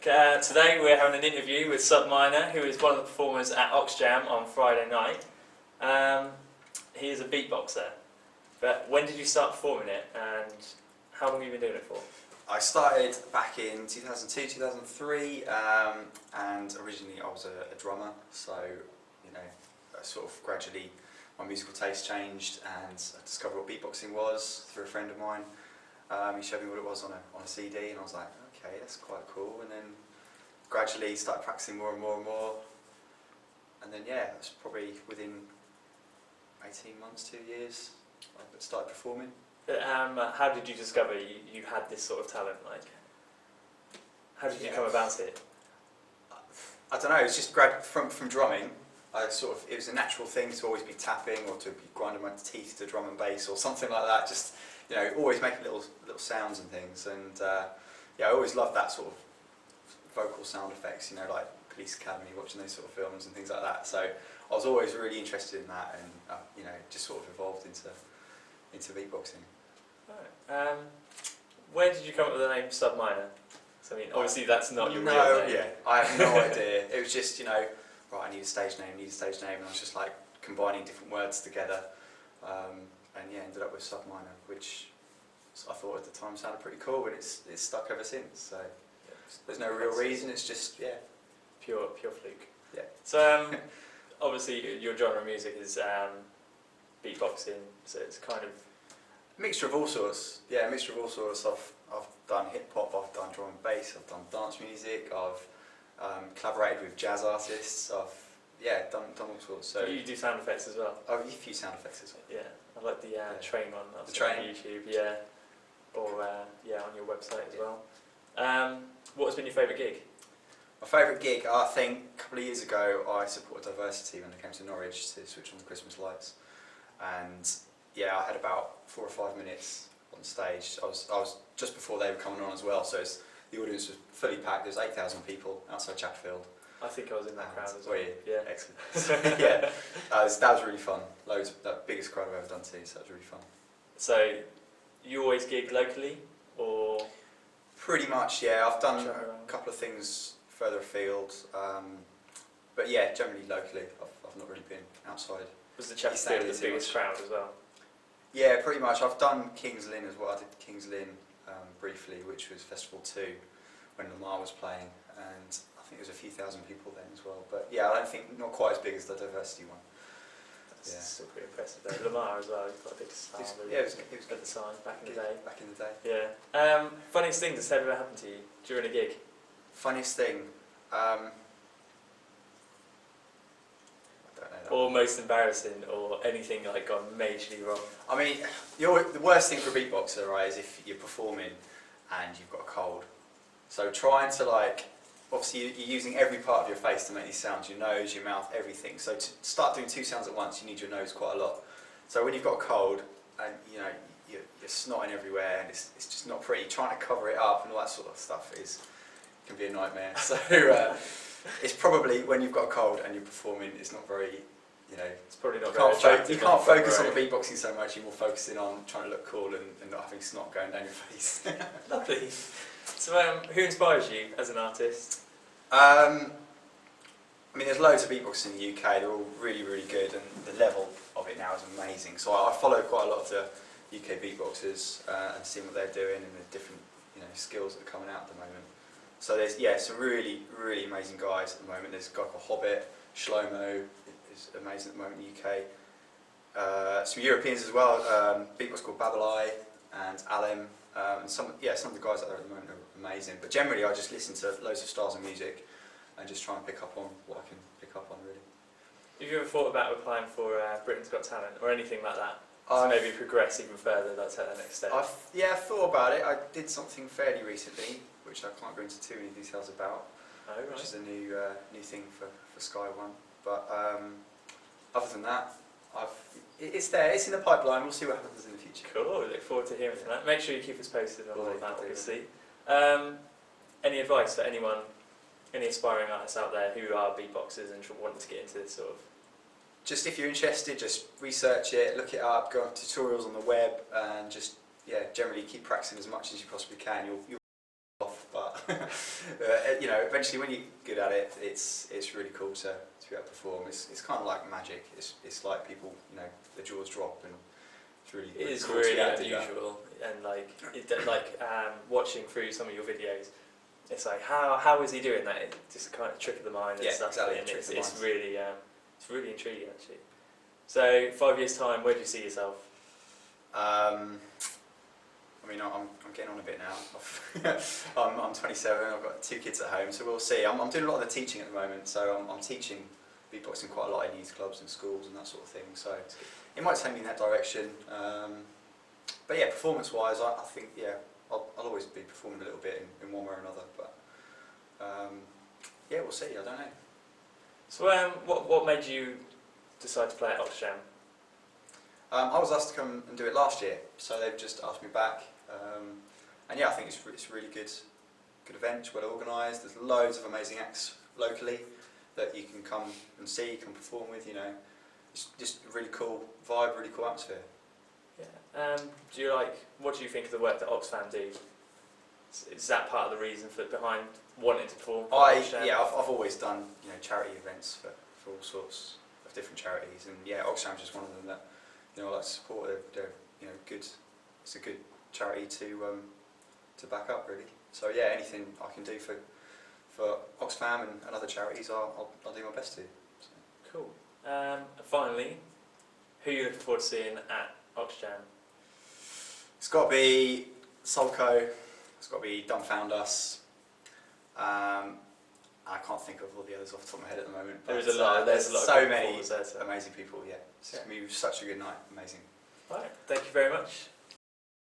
Today we're having an interview with Subminor, who is one of the performers at Oxjam on Friday night. He is a beatboxer, but when did you start performing it and how long have you been doing it for? I started back in 2002, 2003, and originally I was a drummer, so sort of gradually my musical taste changed and I discovered what beatboxing was through a friend of mine. He showed me what it was on a CD and I was like, okay, that's quite cool, and then gradually started practicing more and more and more, and then yeah, it was probably within 18 months, 2 years, I started performing. How did you discover you had this sort of talent? Like, how did you come about it? I don't know, it's just from drumming. It was a natural thing to always be tapping or to be grinding my teeth to drum and bass or something like that. Just always making little sounds and things. And yeah, I always loved that sort of vocal sound effects. Like Police Academy, watching those sort of films and things like that. So I was always really interested in that, and just sort of evolved into beatboxing. Right. Where did you come up with the name Subminor? So, I mean, obviously that's not your real name. Yeah, I have no idea. It was just right, I need a stage name, and I was just like combining different words together, and yeah, ended up with Subminor, which I thought at the time sounded pretty cool, and it's stuck ever since. So yeah, there's no real reason. It's just pure fluke. Yeah. So obviously your genre of music is beatboxing, so it's kind of a mixture of all sorts. Yeah, a mixture of all sorts. I've done hip hop, I've done drum and bass, I've done dance music, I've collaborated with jazz artists. I've done all sorts. So you do sound effects as well? Oh, a few sound effects as well. Yeah, I like the train one. That's the train on YouTube. Yeah, or on your website as well. What has been your favourite gig? My favourite gig, I think, a couple of years ago, I supported diversity when I came to Norwich to switch on the Christmas lights, and yeah, I had about 4 or 5 minutes on stage. I was just before they were coming on as well, so the audience was fully packed. There was 8,000 people outside Chatfield. I think I was in that crowd as well. Yeah, excellent. Yeah, that was really fun. That biggest crowd I've ever done too, so that was really fun. So, you always gig locally, or? Pretty much, yeah. I've done a couple of things further afield, but yeah, generally locally. I've not really been outside. Was the Chatfield the biggest crowd as well? Yeah, pretty much. I've done King's Lynn as well. I did King's Lynn briefly, which was Festival 2 when Lamar was playing, and I think there was a few thousand people then as well. But yeah, I don't think not quite as big as the diversity one. That's still pretty impressive though. Lamar as well, he's got a big star. Yeah, it was at the time, back in the day. Back in the day. Yeah. Funniest thing that's ever happened to you during a gig? Funniest thing? I don't know. Or most embarrassing, or anything like gone majorly wrong? I mean, the worst thing for a beatboxer, right, is if you're performing and you've got a cold. So trying to obviously you're using every part of your face to make these sounds, your nose, your mouth, everything. So to start doing 2 sounds at once, you need your nose quite a lot. So when you've got a cold and you're snotting everywhere and it's just not pretty, trying to cover it up and all that sort of stuff can be a nightmare. So it's probably when you've got a cold and you're performing, it's not very, it's probably not very attractive. You can't focus on the beatboxing so much, you're more focusing on trying to look cool and not having snot going down your face. Lovely. So who inspires you as an artist? I mean, there's loads of beatboxers in the UK, they're all really, really good, and the level of it now is amazing. So I follow quite a lot of the UK beatboxers and seeing what they're doing and the different skills that are coming out at the moment. So there's some really, really amazing guys at the moment. There's a guy called Hobbit, Shlomo is amazing at the moment in the UK. Some Europeans as well, beatboxers called Babalai and Alem, and some of the guys out there at the moment are amazing. But generally I just listen to loads of styles of music and just try and pick up on what I can pick up on, really. Have you ever thought about applying for Britain's Got Talent or anything like that? To maybe progress even further, that's the next step? I've thought about it. I did something fairly recently, which I can't go into too many details about, which is a new thing for Sky One. But other than that, it's there, it's in the pipeline, we'll see what happens in the future. Cool, we look forward to hearing from that. Make sure you keep us posted on all of that, obviously. Any advice for anyone, any aspiring artists out there who are beatboxers and wanting to get into this sort of? Just if you're interested, just research it, look it up, go on tutorials on the web, and just generally keep practicing as much as you possibly can. You'll off, but You know, eventually when you're good at it, it's really cool to be able to perform. It's kind of like magic. It's like people, you know, the jaws drop, and it's really, It is cool to really be able to do that. unusual, and watching through some of your videos, it's like how is he doing that? It's just a kind of trick of the mind and Yeah, stuff. exactly, And trick it's, of the it's mind. really it's really intriguing actually. So 5 years time, where do you see yourself? I mean, I'm getting on a bit now. I'm 27. I've got 2 kids at home, so we'll see. I'm doing a lot of the teaching at the moment, so I'm teaching beatboxing quite a lot in youth clubs and schools and that sort of thing. So it might take me in that direction. But yeah, performance-wise, I think I'll always be performing a little bit in one way or another. But yeah, we'll see. I don't know. So what made you decide to play at Oxjam? I was asked to come and do it last year, so they've just asked me back. And yeah, I think it's a really good event. It's well organised. There's loads of amazing acts locally that you can come and see, come perform with. You know, it's just a really cool vibe, really cool atmosphere. Yeah. What do you think of the work that Oxfam do? Is that part of the reason behind wanting to perform? I've always done, you know, charity events for all sorts of different charities, and yeah, Oxjam's just one of them that, you know, I like to support. They're you know, good. It's a good charity to back up, really. So yeah, anything I can do for Oxfam and other charities, I'll do my best to. So. Cool. And finally, who are you looking forward to seeing at Oxjam? It's got to be Solco. It's got to be Dumbfound Us. I can't think of all the others off the top of my head at the moment. But There's a lot of so many performers there, so. amazing people. Yeah, it's going to be such a good night. Amazing. Right. Thank you very much.